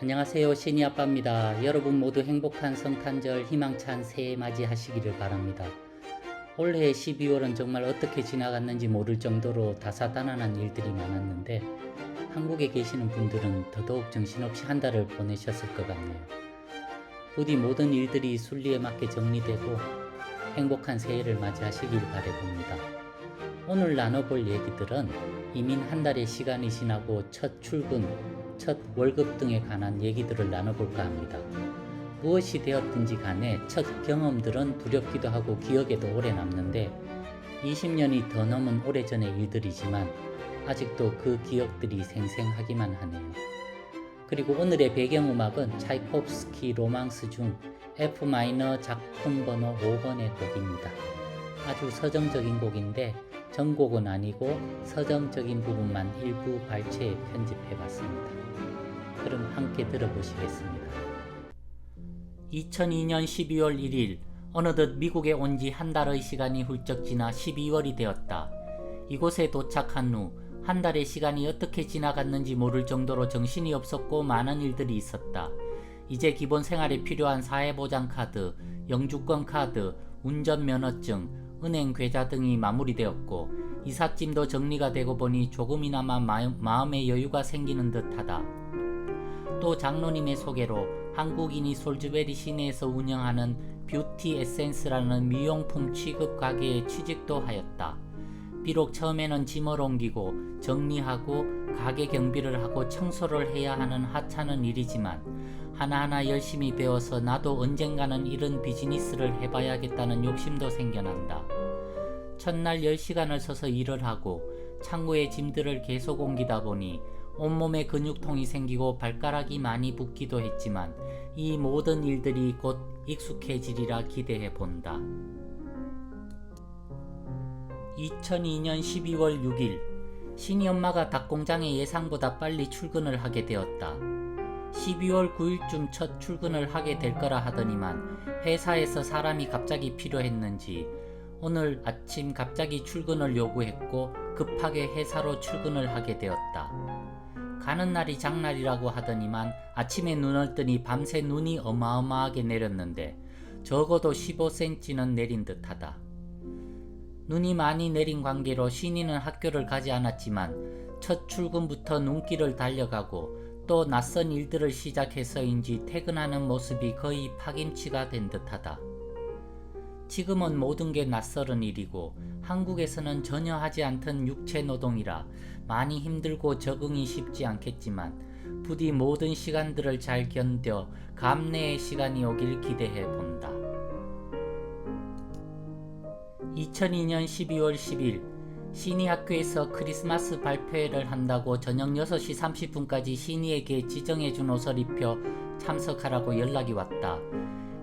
안녕하세요. 신이 아빠입니다. 여러분 모두 행복한 성탄절 희망찬 새해 맞이하시기를 바랍니다. 올해 12월은 정말 어떻게 지나갔는지 모를 정도로 다사다난한 일들이 많았는데 한국에 계시는 분들은 더더욱 정신없이 한 달을 보내셨을 것 같네요. 부디 모든 일들이 순리에 맞게 정리되고 행복한 새해를 맞이하시길 바라봅니다. 오늘 나눠볼 얘기들은 이민 한 달의 시간이 지나고 첫 출근, 첫 월급 등에 관한 얘기들을 나눠볼까 합니다. 무엇이 되었든지 간에 첫 경험들은 두렵기도 하고 기억에도 오래 남는데 20년이 더 넘은 오래전의 일들이지만 아직도 그 기억들이 생생하기만 하네요. 그리고 오늘의 배경음악은 차이콥스키 로망스 중 F 마이너 작품 번호 5번의 곡입니다. 아주 서정적인 곡인데 전곡은 아니고 서정적인 부분만 일부 발췌해 편집해봤습니다. 그럼 함께 들어보시겠습니다. 2002년 12월 1일 어느덧 미국에 온 지 한 달의 시간이 훌쩍 지나 12월이 되었다. 이곳에 도착한 후 한 달의 시간이 어떻게 지나갔는지 모를 정도로 정신이 없었고 많은 일들이 있었다. 이제 기본 생활에 필요한 사회보장카드, 영주권 카드, 운전면허증, 은행 계좌 등이 마무리되었고 이삿짐도 정리가 되고 보니 조금이나마 마음의 여유가 생기는 듯하다. 또 장로님의 소개로 한국인이 솔즈베리 시내에서 운영하는 뷰티 에센스라는 미용품 취급 가게에 취직도 하였다. 비록 처음에는 짐을 옮기고 정리하고 가게 경비를 하고 청소를 해야 하는 하찮은 일이지만 하나하나 열심히 배워서 나도 언젠가는 이런 비즈니스를 해봐야겠다는 욕심도 생겨난다. 첫날 10시간을 서서 일을 하고 창고에 짐들을 계속 옮기다 보니 온몸에 근육통이 생기고 발가락이 많이 붓기도 했지만 이 모든 일들이 곧 익숙해지리라 기대해 본다. 2002년 12월 6일 신이 엄마가 닭공장에 예상보다 빨리 출근을 하게 되었다. 12월 9일쯤 첫 출근을 하게 될 거라 하더니만 회사에서 사람이 갑자기 필요했는지 오늘 아침 갑자기 출근을 요구했고 급하게 회사로 출근을 하게 되었다. 가는 날이 장날이라고 하더니만 아침에 눈을 뜨니 밤새 눈이 어마어마하게 내렸는데 적어도 15cm는 내린 듯하다. 눈이 많이 내린 관계로 신이는 학교를 가지 않았지만 첫 출근부터 눈길을 달려가고 또 낯선 일들을 시작해서인지 퇴근하는 모습이 거의 파김치가 된 듯하다. 지금은 모든 게 낯설은 일이고 한국에서는 전혀 하지 않던 육체노동이라 많이 힘들고 적응이 쉽지 않겠지만 부디 모든 시간들을 잘 견뎌 감내의 시간이 오길 기대해 본다. 2002년 12월 10일 신이 학교에서 크리스마스 발표회를 한다고 저녁 6시 30분까지 신이에게 지정해준 옷을 입혀 참석하라고 연락이 왔다.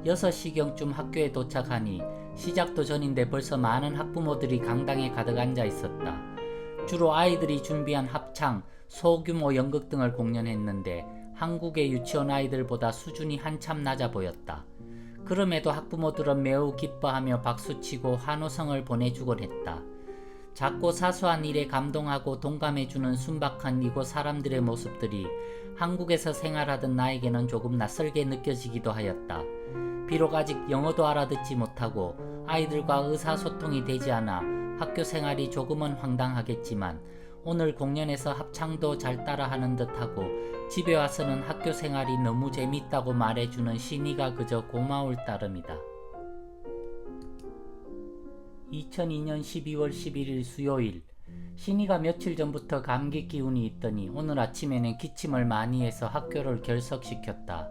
6시경쯤 학교에 도착하니 시작도 전인데 벌써 많은 학부모들이 강당에 가득 앉아 있었다. 주로 아이들이 준비한 합창, 소규모 연극 등을 공연했는데 한국의 유치원 아이들보다 수준이 한참 낮아 보였다. 그럼에도 학부모들은 매우 기뻐하며 박수치고 환호성을 보내주곤 했다. 작고 사소한 일에 감동하고 동감해주는 순박한 이곳 사람들의 모습들이 한국에서 생활하던 나에게는 조금 낯설게 느껴지기도 하였다. 비록 아직 영어도 알아듣지 못하고 아이들과 의사소통이 되지 않아 학교 생활이 조금은 황당하겠지만 오늘 공연에서 합창도 잘 따라하는 듯하고 집에 와서는 학교 생활이 너무 재밌다고 말해주는 신이가 그저 고마울 따름이다. 2002년 12월 11일 수요일 신이가 며칠 전부터 감기 기운이 있더니 오늘 아침에는 기침을 많이 해서 학교를 결석시켰다.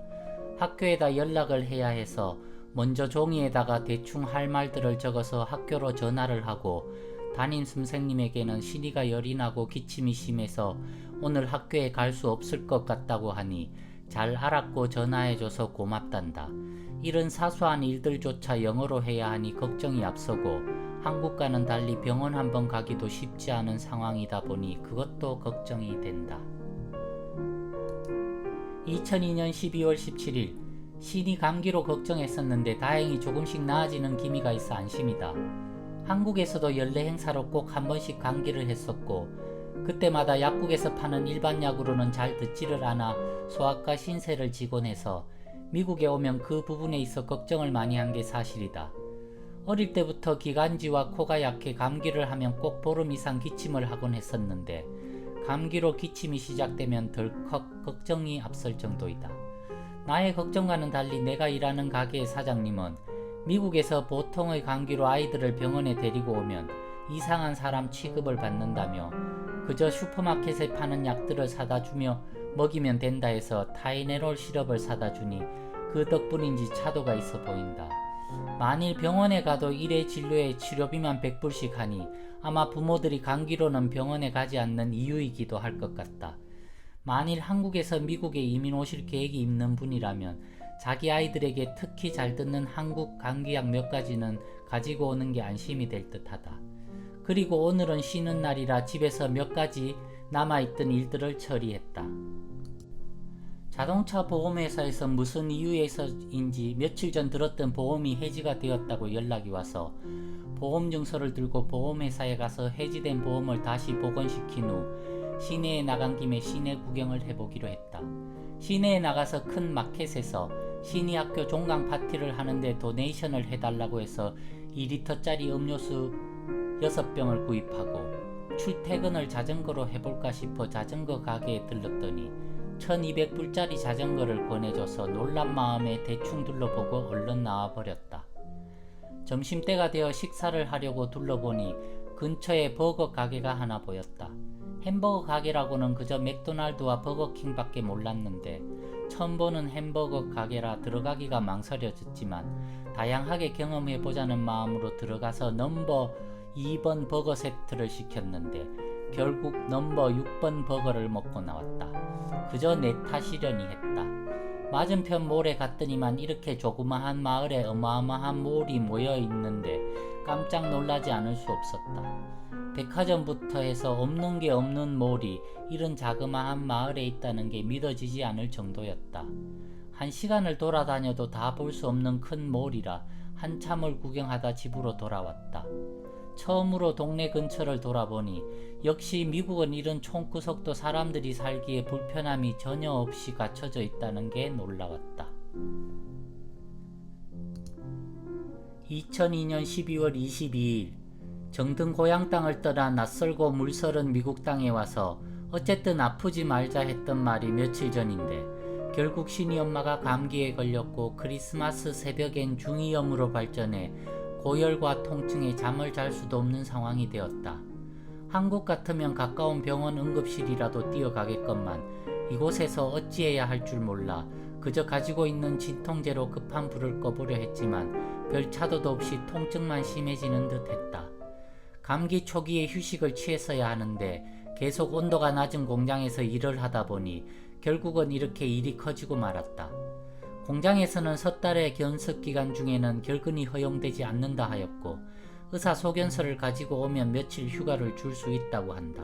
학교에다 연락을 해야 해서 먼저 종이에다가 대충 할 말들을 적어서 학교로 전화를 하고 담임 선생님에게는 신이가 열이 나고 기침이 심해서 오늘 학교에 갈 수 없을 것 같다고 하니 잘 알았고 전화해줘서 고맙단다. 이런 사소한 일들조차 영어로 해야 하니 걱정이 앞서고 한국과는 달리 병원 한번 가기도 쉽지 않은 상황이다 보니 그것도 걱정이 된다. 2002년 12월 17일 신이 감기로 걱정했었는데 다행히 조금씩 나아지는 기미가 있어 안심이다. 한국에서도 연례 행사로 꼭 한 번씩 감기를 했었고 그때마다 약국에서 파는 일반 약으로는 잘 듣지를 않아 소아과 신세를 지곤 해서 미국에 오면 그 부분에 있어 걱정을 많이 한 게 사실이다. 어릴 때부터 기관지와 코가 약해 감기를 하면 꼭 보름 이상 기침을 하곤 했었는데 감기로 기침이 시작되면 덜컥 걱정이 앞설 정도이다. 나의 걱정과는 달리 내가 일하는 가게의 사장님은 미국에서 보통의 감기로 아이들을 병원에 데리고 오면 이상한 사람 취급을 받는다며 그저 슈퍼마켓에 파는 약들을 사다 주며 먹이면 된다 해서 타이네롤 시럽을 사다 주니 그 덕분인지 차도가 있어 보인다. 만일 병원에 가도 1회 진료에 치료비만 100불씩 하니 아마 부모들이 감기로는 병원에 가지 않는 이유이기도 할 것 같다. 만일 한국에서 미국에 이민 오실 계획이 있는 분이라면 자기 아이들에게 특히 잘 듣는 한국 감기약 몇 가지는 가지고 오는 게 안심이 될 듯하다. 그리고 오늘은 쉬는 날이라 집에서 몇 가지 남아있던 일들을 처리했다. 자동차 보험회사에서 무슨 이유에서인지 며칠 전 들었던 보험이 해지가 되었다고 연락이 와서 보험증서를 들고 보험회사에 가서 해지된 보험을 다시 복원시킨 후 시내에 나간 김에 시내 구경을 해보기로 했다. 시내에 나가서 큰 마켓에서 시니학교 종강 파티를 하는데 도네이션을 해달라고 해서 2리터짜리 음료수 6병을 구입하고 출퇴근을 자전거로 해볼까 싶어 자전거 가게에 들렀더니 1200불짜리 자전거를 권해줘서 놀란 마음에 대충 둘러보고 얼른 나와버렸다. 점심때가 되어 식사를 하려고 둘러보니 근처에 버거 가게가 하나 보였다. 햄버거 가게라고는 그저 맥도날드와 버거킹밖에 몰랐는데 처음 보는 햄버거 가게라 들어가기가 망설여졌지만 다양하게 경험해보자는 마음으로 들어가서 넘버 2번 버거 세트를 시켰는데 결국 넘버 6번 버거를 먹고 나왔다. 그저 내 탓이려니 했다. 맞은편 몰에 갔더니만 이렇게 조그마한 마을에 어마어마한 몰이 모여 있는데 깜짝 놀라지 않을 수 없었다. 백화점부터 해서 없는 게 없는 몰이 이런 자그마한 마을에 있다는 게 믿어지지 않을 정도였다. 1시간을 돌아다녀도 다 볼 수 없는 큰 몰이라 한참을 구경하다 집으로 돌아왔다. 처음으로 동네 근처를 돌아보니 역시 미국은 이런 촌구석도 사람들이 살기에 불편함이 전혀 없이 갖춰져 있다는 게 놀라웠다. 2002년 12월 22일 정든 고향 땅을 떠나 낯설고 물설은 미국 땅에 와서 어쨌든 아프지 말자 했던 말이 며칠 전인데 결국 신이엄마가 감기에 걸렸고 크리스마스 새벽엔 중이염으로 발전해 고열과 통증에 잠을 잘 수도 없는 상황이 되었다. 한국 같으면 가까운 병원 응급실이라도 뛰어가겠건만 이곳에서 어찌해야 할 줄 몰라 그저 가지고 있는 진통제로 급한 불을 꺼보려 했지만 별 차도도 없이 통증만 심해지는 듯 했다. 감기 초기에 휴식을 취했어야 하는데 계속 온도가 낮은 공장에서 일을 하다 보니 결국은 이렇게 일이 커지고 말았다. 공장에서는 석 달의 견습 기간 중에는 결근이 허용되지 않는다 하였고 의사 소견서를 가지고 오면 며칠 휴가를 줄 수 있다고 한다.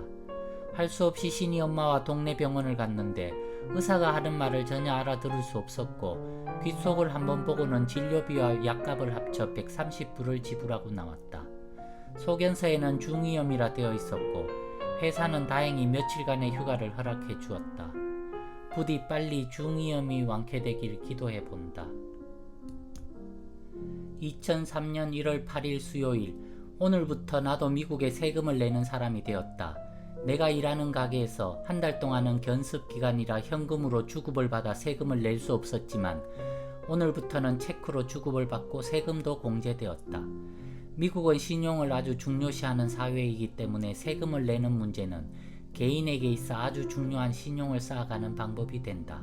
할 수 없이 신이 엄마와 동네 병원을 갔는데 의사가 하는 말을 전혀 알아들을 수 없었고 귓속을 한번 보고는 진료비와 약값을 합쳐 130불을 지불하고 나왔다. 소견서에는 중이염이라 되어 있었고 회사는 다행히 며칠간의 휴가를 허락해 주었다. 부디 빨리 중이염이 완쾌되길 기도해본다. 2003년 1월 8일 수요일, 오늘부터 나도 미국에 세금을 내는 사람이 되었다. 내가 일하는 가게에서 한 달 동안은 견습기간이라 현금으로 주급을 받아 세금을 낼 수 없었지만 오늘부터는 체크로 주급을 받고 세금도 공제되었다. 미국은 신용을 아주 중요시하는 사회이기 때문에 세금을 내는 문제는 개인에게 있어 아주 중요한 신용을 쌓아가는 방법이 된다.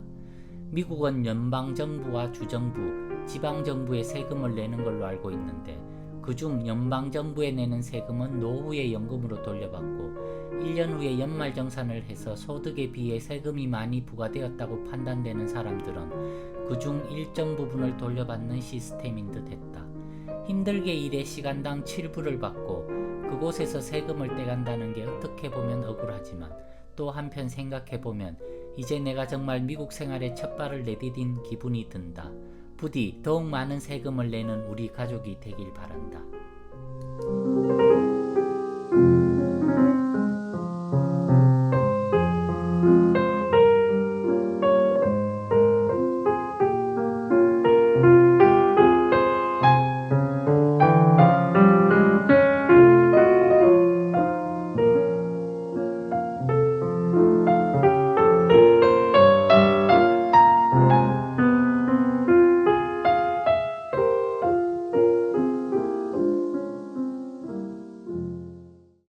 미국은 연방정부와 주정부, 지방정부에 세금을 내는 걸로 알고 있는데 그중 연방정부에 내는 세금은 노후의 연금으로 돌려받고 1년 후에 연말정산을 해서 소득에 비해 세금이 많이 부과되었다고 판단되는 사람들은 그중 일정 부분을 돌려받는 시스템인 듯 했다. 힘들게 일해 시간당 7불을 받고 그곳에서 세금을 떼간다는 게 어떻게 보면 억울하지만 또 한편 생각해보면 이제 내가 정말 미국 생활에 첫 발을 내디딘 기분이 든다. 부디 더욱 많은 세금을 내는 우리 가족이 되길 바란다.